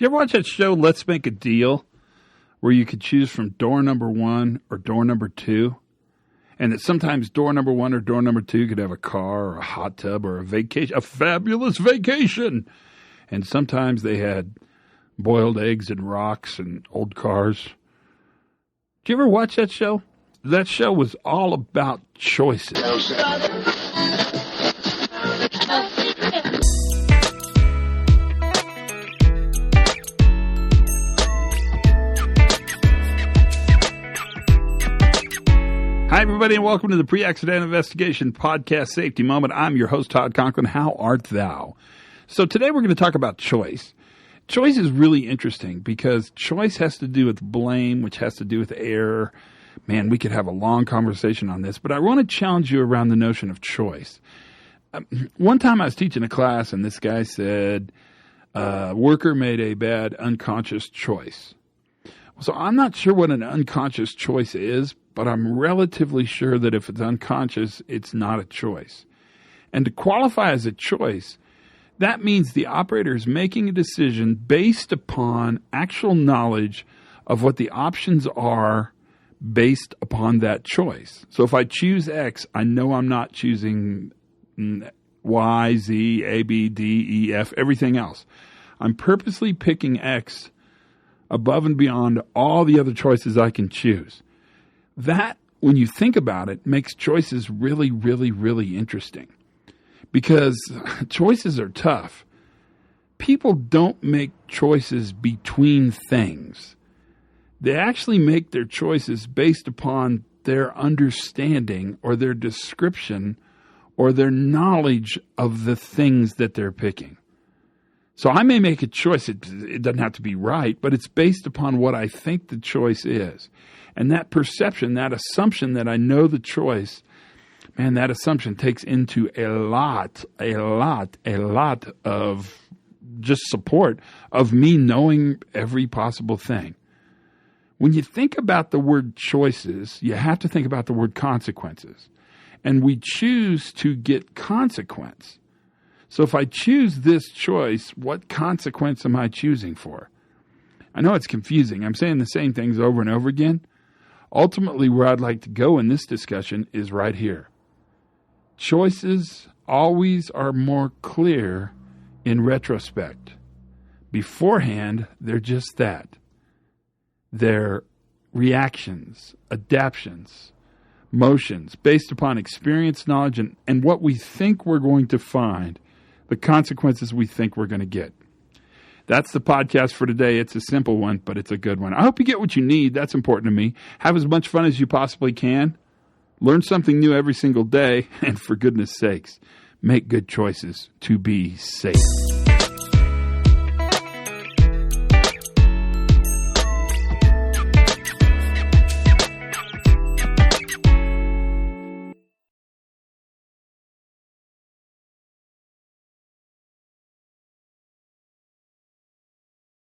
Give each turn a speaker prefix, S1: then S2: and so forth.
S1: you ever watch that show, Let's Make a Deal, where you could choose from door number 1 or door number 2? And that sometimes door number 1 or door number 2 could have a car or a hot tub or a vacation, a fabulous vacation. And sometimes they had boiled eggs and rocks and old cars. Did you ever watch that show? That show was all about choices. Hi, everybody, and welcome to the Pre-Accident Investigation Podcast Safety Moment. I'm your host, Todd Conklin. How art thou? So today we're going to talk about choice. Choice is really interesting because choice has to do with blame, which has to do with error. Man, we could have a long conversation on this, but I want to challenge you around the notion of choice. One time I was teaching a class, and this guy said, worker made a bad unconscious choice. So I'm not sure what an unconscious choice is, but I'm relatively sure that if it's unconscious, it's not a choice. And to qualify as a choice, that means the operator is making a decision based upon actual knowledge of what the options are based upon that choice. So if I choose X, I know I'm not choosing Y, Z, A, B, D, E, F, everything else. I'm purposely picking X above and beyond all the other choices I can choose. That, when you think about it, makes choices really, really, really interesting. Because choices are tough. People don't make choices between things. They actually make their choices based upon their understanding or their description or their knowledge of the things that they're picking. So I may make a choice. It doesn't have to be right, but it's based upon what I think the choice is. And that perception, that assumption that I know the choice, man, that assumption takes into a lot of just support of me knowing every possible thing. When you think about the word choices, you have to think about the word consequences. And we choose to get consequence. So if I choose this choice, what consequence am I choosing for? I know it's confusing. I'm saying the same things over and over again. Ultimately, where I'd like to go in this discussion is right here. Choices always are more clear in retrospect. Beforehand, they're just that. They're reactions, adaptions, motions based upon experience, knowledge, and what we think we're going to find, the consequences we think we're going to get. That's the podcast for today. It's a simple one, but it's a good one. I hope you get what you need. That's important to me. Have as much fun as you possibly can. Learn something new every single day. And for goodness sakes, make good choices to be safe.